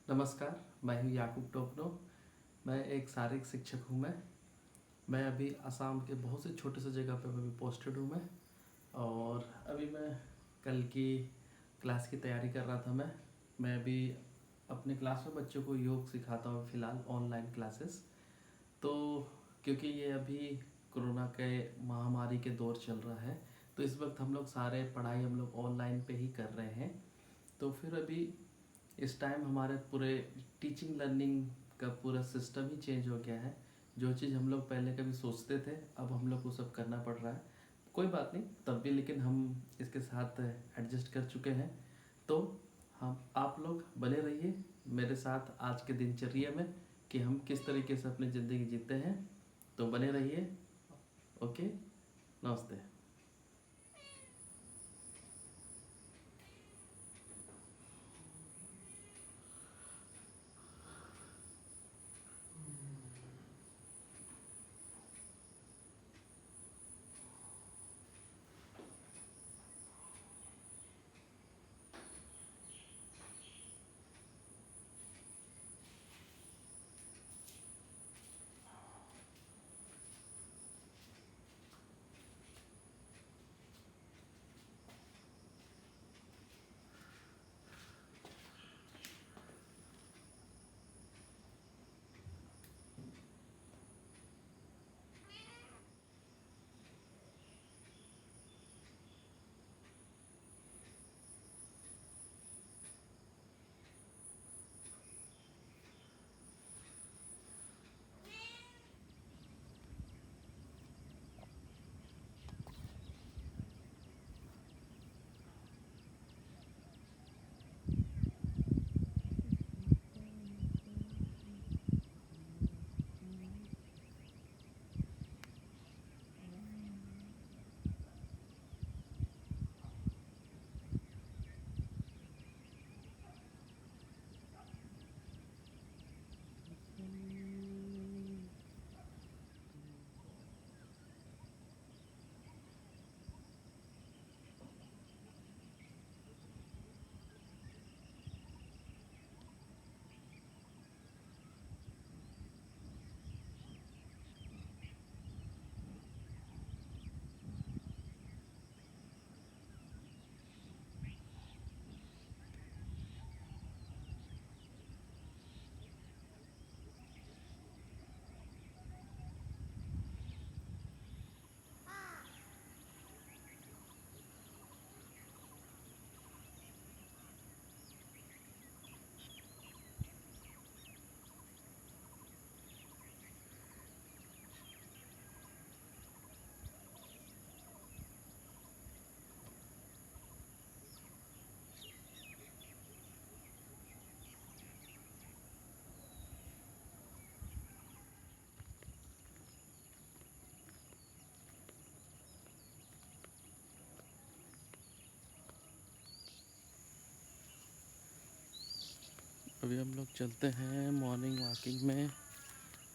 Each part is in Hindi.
नमस्कार, मैं हूँ याकूब टोपनो। मैं एक शारीरिक शिक्षक हूँ। मैं अभी असम के बहुत से छोटे से जगह पे अभी पोस्टेड हूँ मैं। और अभी मैं कल की क्लास की तैयारी कर रहा था। मैं अभी अपने क्लास में बच्चों को योग सिखाता हूँ फ़िलहाल ऑनलाइन क्लासेस। तो क्योंकि ये अभी कोरोना के महामारी के दौर चल रहा है, तो इस वक्त हम लोग सारे पढ़ाई हम लोग ऑनलाइन पे ही कर रहे हैं। तो फिर अभी इस टाइम हमारे पूरे टीचिंग लर्निंग का पूरा सिस्टम ही चेंज हो गया है। जो चीज़ हम लोग पहले कभी सोचते थे, अब हम लोग को सब करना पड़ रहा है। कोई बात नहीं, तब भी लेकिन हम इसके साथ एडजस्ट कर चुके हैं। तो हम आप लोग बने रहिए मेरे साथ आज के दिनचर्या में कि हम किस तरीके से अपनी ज़िंदगी जीते हैं। तो बने रहिए। ओके, नमस्ते। अभी हम लोग चलते हैं मॉर्निंग वॉकिंग में।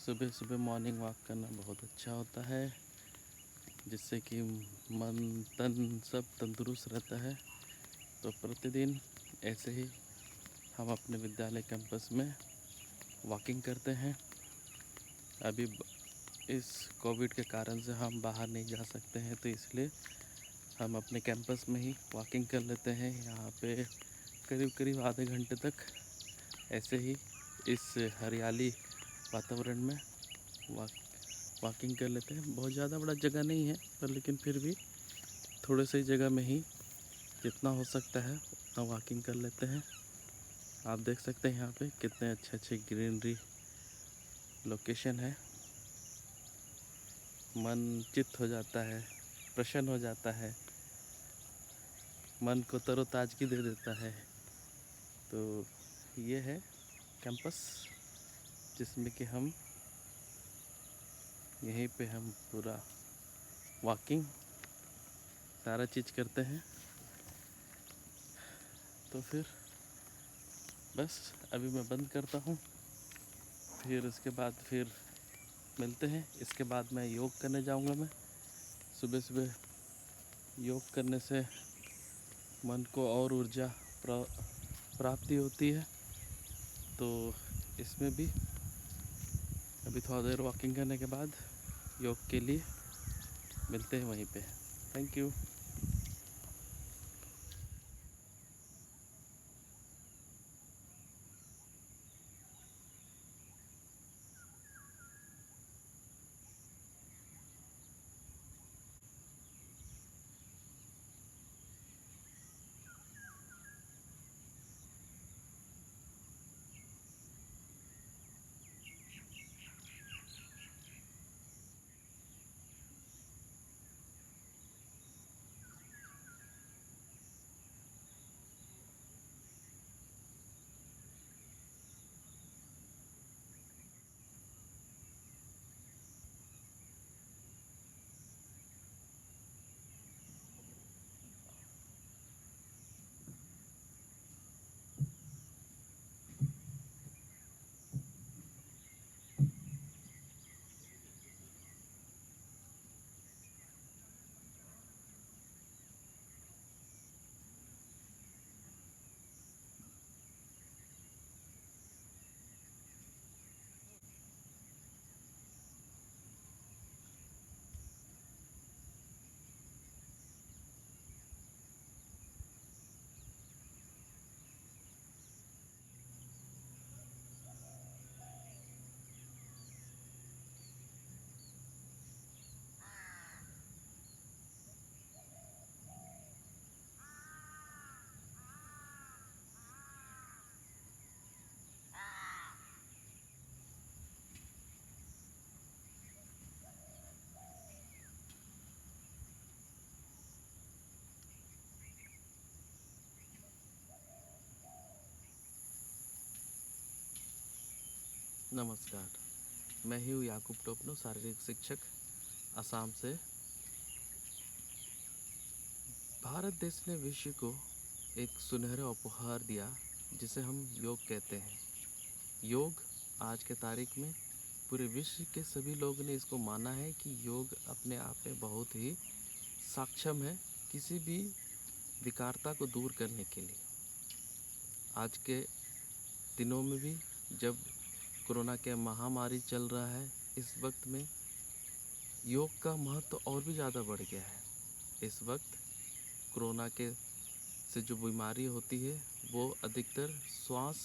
सुबह सुबह मॉर्निंग वॉक करना बहुत अच्छा होता है, जिससे कि मन तन सब तंदुरुस्त रहता है। तो प्रतिदिन ऐसे ही हम अपने विद्यालय कैंपस में वॉकिंग करते हैं। अभी इस कोविड के कारण से हम बाहर नहीं जा सकते हैं, तो इसलिए हम अपने कैंपस में ही वॉकिंग कर लेते हैं। यहाँ पे करीब करीब आधे घंटे तक ऐसे ही इस हरियाली वातावरण में वॉकिंग कर लेते हैं। बहुत ज़्यादा बड़ा जगह नहीं है, पर लेकिन फिर भी थोड़े से जगह में ही जितना हो सकता है उतना वॉकिंग कर लेते हैं। आप देख सकते हैं यहाँ पे कितने अच्छे अच्छे ग्रीनरी लोकेशन है। मन चित्त हो जाता है, प्रसन्न हो जाता है, मन को तरोताजगी दे देता है। तो ये है कैंपस, जिसमें कि हम यहीं पे हम पूरा वॉकिंग सारा चीज़ करते हैं। तो फिर बस अभी मैं बंद करता हूँ, फिर उसके बाद फिर मिलते हैं। इसके बाद मैं योग करने जाऊँगा। मैं सुबह सुबह योग करने से मन को और ऊर्जा प्राप्ति होती है। तो इसमें भी अभी थोड़ा देर वॉकिंग करने के बाद योग के लिए मिलते हैं वहीं पे। Thank you. नमस्कार, मैं ही हूँ याकूब टोपनो, शारीरिक शिक्षक असम से। भारत देश ने विश्व को एक सुनहरा उपहार दिया जिसे हम योग कहते हैं। योग आज के तारीख में पूरे विश्व के सभी लोगों ने इसको माना है कि योग अपने आप में बहुत ही सक्षम है किसी भी विकारता को दूर करने के लिए। आज के दिनों में भी जब कोरोना के महामारी चल रहा है, इस वक्त में योग का महत्व और भी ज़्यादा बढ़ गया है। इस वक्त कोरोना के से जो बीमारी होती है वो अधिकतर श्वास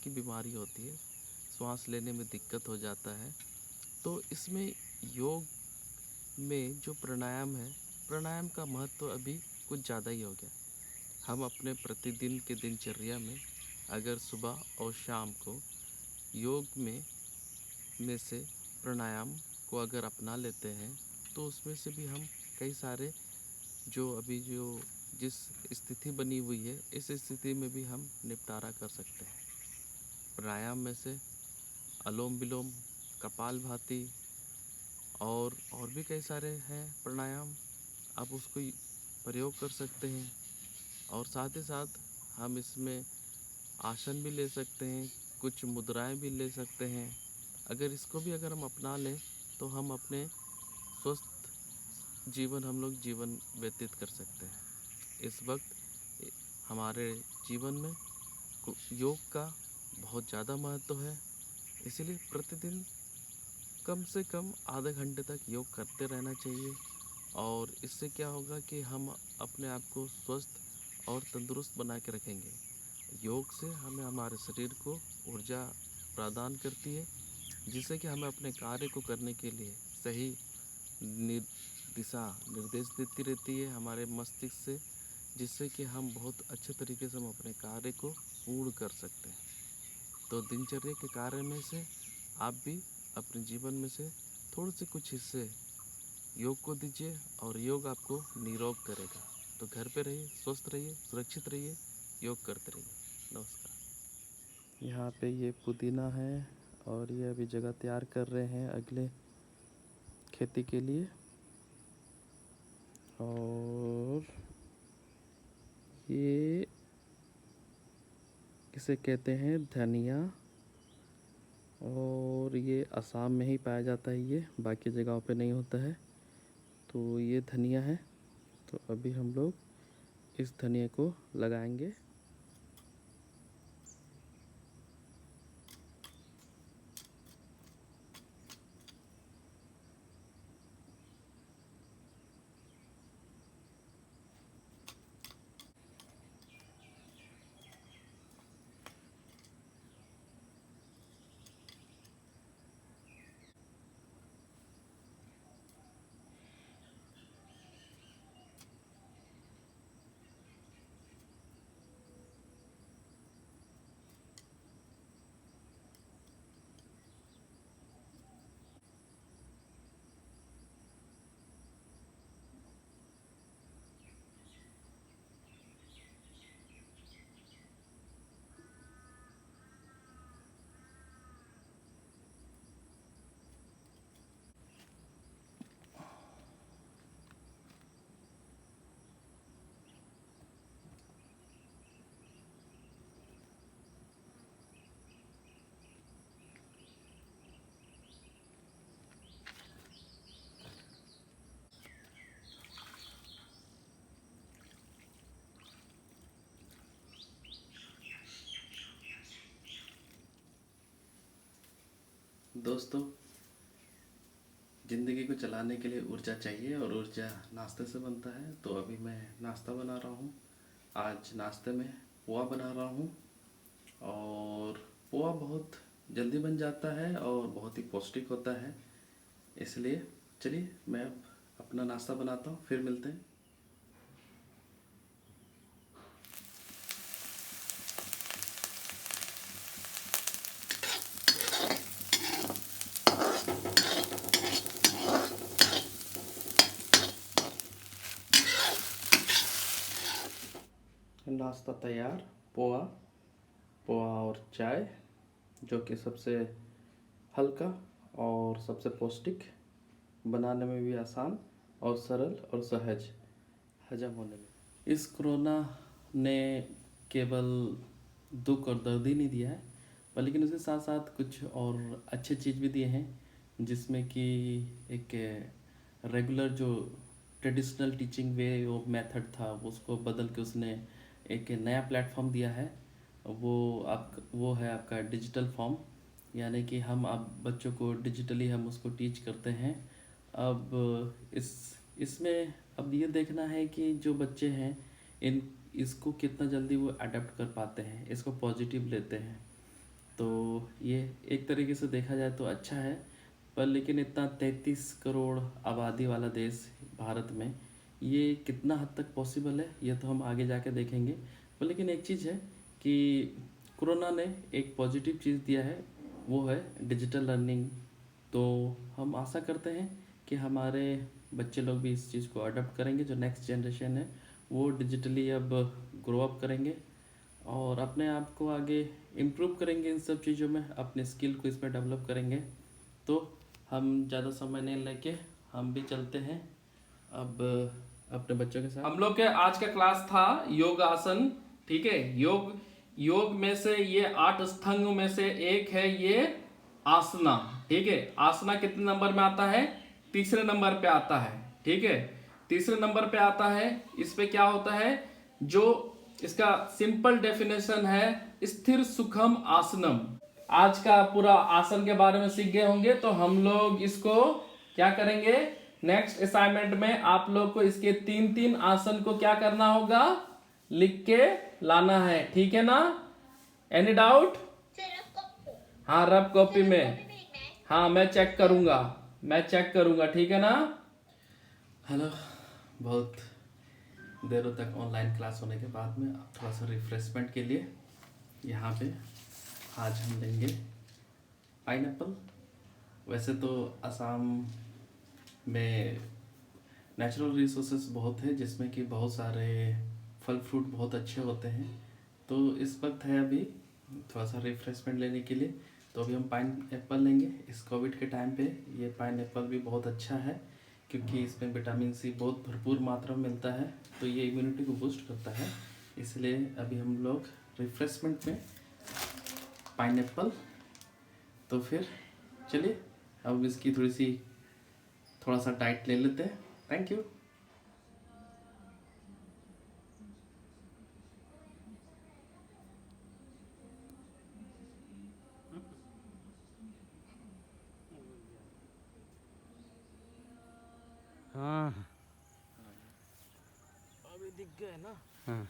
की बीमारी होती है, श्वास लेने में दिक्कत हो जाता है। तो इसमें योग में जो प्राणायाम है, प्राणायाम का महत्व अभी कुछ ज़्यादा ही हो गया। हम अपने प्रतिदिन के दिनचर्या में अगर सुबह और शाम को योग में से प्राणायाम को अगर अपना लेते हैं तो उसमें से भी हम कई सारे जो जिस स्थिति बनी हुई है, इस स्थिति में भी हम निपटारा कर सकते हैं। प्राणायाम में से अनुलोम विलोम, कपालभाति और भी कई सारे हैं प्राणायाम, आप उसको प्रयोग कर सकते हैं। और साथ ही साथ हम इसमें आसन भी ले सकते हैं, कुछ मुद्राएं भी ले सकते हैं। अगर हम अपना लें तो हम अपने स्वस्थ जीवन व्यतीत कर सकते हैं। इस वक्त हमारे जीवन में योग का बहुत ज़्यादा महत्व है, इसीलिए प्रतिदिन कम से कम आधे घंटे तक योग करते रहना चाहिए। और इससे क्या होगा कि हम अपने आप को स्वस्थ और तंदुरुस्त बना के रखेंगे। योग से हमें हमारे शरीर को ऊर्जा प्रदान करती है, जिससे कि हमें अपने कार्य को करने के लिए सही दिशा निर्देश देती रहती है हमारे मस्तिष्क से, जिससे कि हम बहुत अच्छे तरीके से हम अपने कार्य को पूर्ण कर सकते हैं। तो दिनचर्या के कार्य में से आप भी अपने जीवन में से थोड़े से कुछ हिस्से योग को दीजिए और योग आपको निरोग करेगा। तो घर पे रहिए, स्वस्थ रहिए, सुरक्षित रहिए, योग करते रहिए। नमस्कार। यहाँ पे ये पुदीना है और ये अभी जगह तैयार कर रहे हैं अगले खेती के लिए। और ये इसे कहते हैं धनिया, और ये असम में ही पाया जाता है, ये बाकी जगहों पे नहीं होता है। तो ये धनिया है, तो अभी हम लोग इस धनिया को लगाएंगे। दोस्तों, ज़िंदगी को चलाने के लिए ऊर्जा चाहिए और ऊर्जा नाश्ते से बनता है। तो अभी मैं नाश्ता बना रहा हूँ। आज नाश्ते में पोहा बना रहा हूँ और पोहा बहुत जल्दी बन जाता है और बहुत ही पौष्टिक होता है। इसलिए चलिए मैं अब अपना नाश्ता बनाता हूँ, फिर मिलते हैं। नाश्ता तैयार। पोहा पोहा और चाय, जो कि सबसे हल्का और सबसे पौष्टिक, बनाने में भी आसान और सरल और सहज हजम होने में। इस कोरोना ने केवल दुख और दर्द ही नहीं दिया है, पर लेकिन उसके साथ साथ कुछ और अच्छे चीज़ भी दिए हैं, जिसमें कि एक रेगुलर जो ट्रेडिशनल टीचिंग वे वो मेथड था, उसको बदल के उसने एक नया प्लेटफॉर्म दिया है। वो है आपका डिजिटल फॉर्म, यानी कि हम अब बच्चों को डिजिटली हम उसको टीच करते हैं। अब इसमें अब ये देखना है कि जो बच्चे हैं इन इसको कितना जल्दी वो अडेप्ट कर पाते हैं, इसको पॉजिटिव लेते हैं। तो ये एक तरीके से देखा जाए तो अच्छा है, पर लेकिन इतना 33 करोड़ आबादी वाला देश भारत में ये कितना हद तक पॉसिबल है, ये तो हम आगे जाके देखेंगे। पर लेकिन एक चीज़ है कि कोरोना ने एक पॉजिटिव चीज़ दिया है, वो है डिजिटल लर्निंग। तो हम आशा करते हैं कि हमारे बच्चे लोग भी इस चीज़ को अडॉप्ट करेंगे। जो नेक्स्ट जनरेशन है वो डिजिटली अब ग्रो अप करेंगे और अपने आप को आगे इम्प्रूव करेंगे इन सब चीज़ों में, अपने स्किल को इसमें डेवलप करेंगे। तो हम ज़्यादा समय नहीं लेके हम भी चलते हैं अब अपने बच्चों के साथ। हम लोग के आज का क्लास था योग आसन। ठीक है, योग में से ये 8 स्तंभ में से एक है ये आसना। ठीक है, आसना कितने नंबर में आता है? तीसरे नंबर पे आता है। ठीक है, तीसरे नंबर पे आता है। इस पे क्या होता है, जो इसका सिंपल डेफिनेशन है स्थिर सुखम आसनम। आज का पूरा आसन के बारे में सीख गए होंगे, तो हम लोग इसको क्या करेंगे, नेक्स्ट असाइनमेंट में आप लोग को इसके 3-3 आसन को क्या करना होगा, लिख के लाना है। ठीक है ना? Any doubt? हाँ, रफ कॉपी में। हाँ, मैं चेक करूंगा। ठीक है ना? हेलो, बहुत देरों तक ऑनलाइन क्लास होने के बाद में अब थोड़ा सा रिफ्रेशमेंट के लिए यहाँ पे आज हम लेंगे पाइनएप्पल। वैसे तो असम में नेचुरल रिसोर्सेस बहुत है, जिसमें कि बहुत सारे फल फ्रूट बहुत अच्छे होते हैं। तो इस वक्त है अभी थोड़ा सा रिफ्रेशमेंट लेने के लिए, तो अभी हम पाइन एप्पल लेंगे। इस कोविड के टाइम पे ये पाइन एप्पल भी बहुत अच्छा है, क्योंकि इसमें विटामिन सी बहुत भरपूर मात्रा में मिलता है, तो ये इम्यूनिटी को बूस्ट करता है। इसलिए अभी हम लोग रिफ्रेशमेंट में पाइन एप्पल। तो फिर चलिए अब इसकी थोड़ा सा डाइट ले लेते हैं। Thank you. हाँ अभी दिख गए ना? हाँ।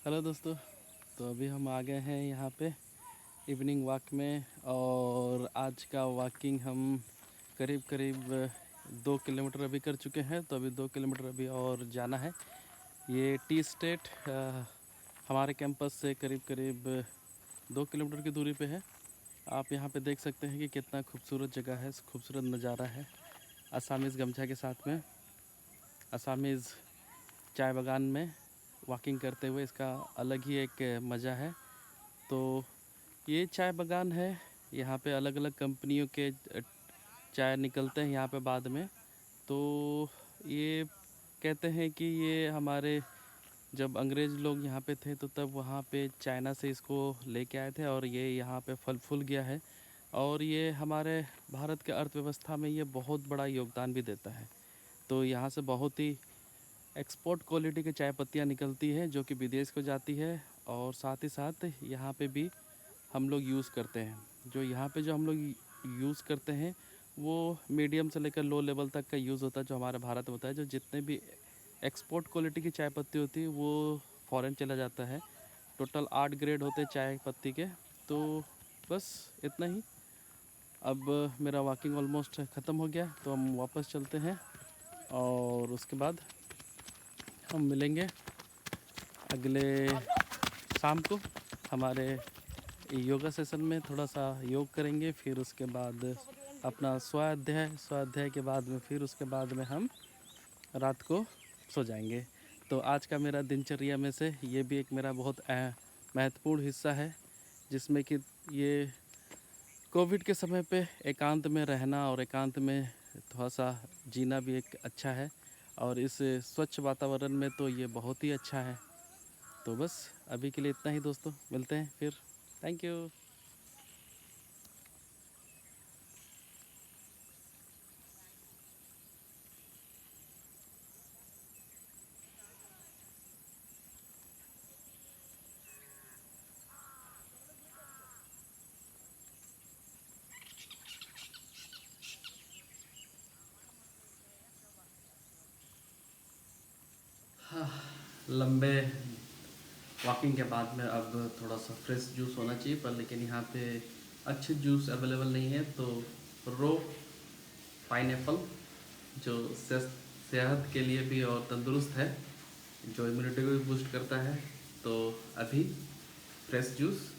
हेलो दोस्तों, तो अभी हम आ गए हैं यहाँ पे इवनिंग वॉक में, और आज का वॉकिंग हम करीब करीब 2 किलोमीटर अभी कर चुके हैं। तो अभी 2 किलोमीटर अभी और जाना है। ये टी स्टेट हमारे कैंपस से करीब करीब 2 किलोमीटर की दूरी पे है। आप यहाँ पे देख सकते हैं कि कितना खूबसूरत जगह है, खूबसूरत नज़ारा है। असामीज़ गमछा के साथ में असामीज़ चाय बागान में वॉकिंग करते हुए, इसका अलग ही एक मज़ा है। तो ये चाय बागान है। यहाँ पे अलग अलग कंपनियों के चाय निकलते हैं यहाँ पे बाद में। तो ये कहते हैं कि ये हमारे जब अंग्रेज़ लोग यहाँ पे थे तो तब वहाँ पे चाइना से इसको लेके आए थे और ये यहाँ पे फल फूल गया है। और ये हमारे भारत के अर्थव्यवस्था में ये बहुत बड़ा योगदान भी देता है। तो यहाँ से बहुत ही एक्सपोर्ट क्वालिटी की चाय पत्तियाँ निकलती है जो कि विदेश को जाती है। और साथ ही साथ यहाँ पे भी हम लोग यूज़ करते हैं। जो यहाँ पे जो हम लोग यूज़ करते हैं वो मीडियम से लेकर लो लेवल तक का यूज़ होता है जो हमारे भारत में होता है। जो जितने भी एक्सपोर्ट क्वालिटी की चाय पत्ती होती है वो फ़ॉरेन चला जाता है। टोटल 8 ग्रेड होते हैं चाय पत्ती के। तो बस इतना ही। अब मेरा वॉकिंग ऑलमोस्ट ख़त्म हो गया तो हम वापस चलते हैं और उसके बाद हम मिलेंगे अगले शाम को हमारे योगा सेशन में। थोड़ा सा योग करेंगे, फिर उसके बाद अपना स्वाध्याय के बाद में फिर उसके बाद में हम रात को सो जाएंगे। तो आज का मेरा दिनचर्या में से ये भी एक मेरा बहुत महत्वपूर्ण हिस्सा है जिसमें कि ये कोविड के समय पे एकांत में रहना और एकांत में थोड़ा सा जीना भी एक अच्छा है। और इस स्वच्छ वातावरण में तो ये बहुत ही अच्छा है। तो बस अभी के लिए इतना ही दोस्तों, मिलते हैं फिर। Thank you. हाँ, लंबे वॉकिंग के बाद में अब थोड़ा सा फ्रेश जूस होना चाहिए पर लेकिन यहाँ पे अच्छे जूस अवेलेबल नहीं है। तो रो पाइनएप्पल जो सेहत के लिए भी और तंदुरुस्त है, जो इम्यूनिटी को भी बूस्ट करता है। तो अभी फ्रेश जूस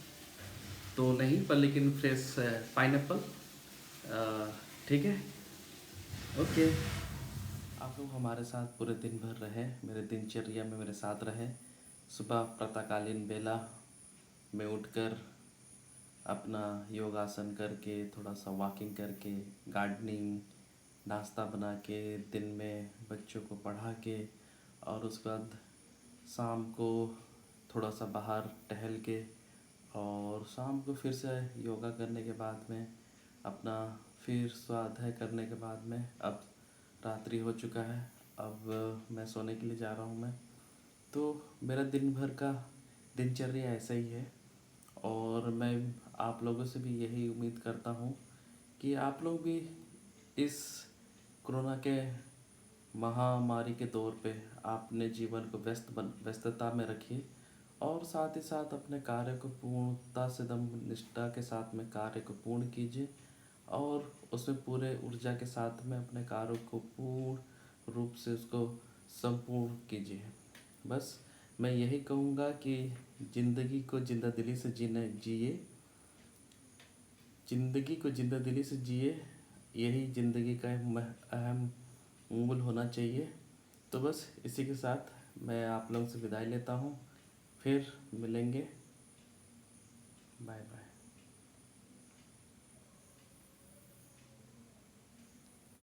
तो नहीं पर लेकिन फ्रेश पाइनएप्पल ठीक है। ओके, आप लोग हमारे साथ पूरे दिन भर रहे, मेरे दिनचर्या में मेरे साथ रहे। सुबह प्रातःकालीन बेला में उठकर अपना योगासन करके, थोड़ा सा वॉकिंग करके, गार्डनिंग, नाश्ता बना के, दिन में बच्चों को पढ़ा के और उसके बाद शाम को थोड़ा सा बाहर टहल के और शाम को फिर से योगा करने के बाद में अपना फिर स्वाध्याय करने के बाद में अब रात्रि हो चुका है। अब मैं सोने के लिए जा रहा हूँ मैं। तो मेरा दिन भर का दिनचर्या ऐसा ही है और मैं आप लोगों से भी यही उम्मीद करता हूँ कि आप लोग भी इस कोरोना के महामारी के दौर पे अपने जीवन को व्यस्तता में रखिए और साथ ही साथ अपने कार्य को पूर्णता से दम निष्ठा के साथ में कार्य को पूर्ण कीजिए और उसमें पूरे ऊर्जा के साथ में अपने कार्यों को पूर्ण रूप से उसको संपूर्ण कीजिए। बस मैं यही कहूँगा कि ज़िंदगी को जिंदा दिली से जिए, यही ज़िंदगी का अहम मूल होना चाहिए। तो बस इसी के साथ मैं आप लोगों से विदाई लेता हूँ, फिर मिलेंगे। Bye bye.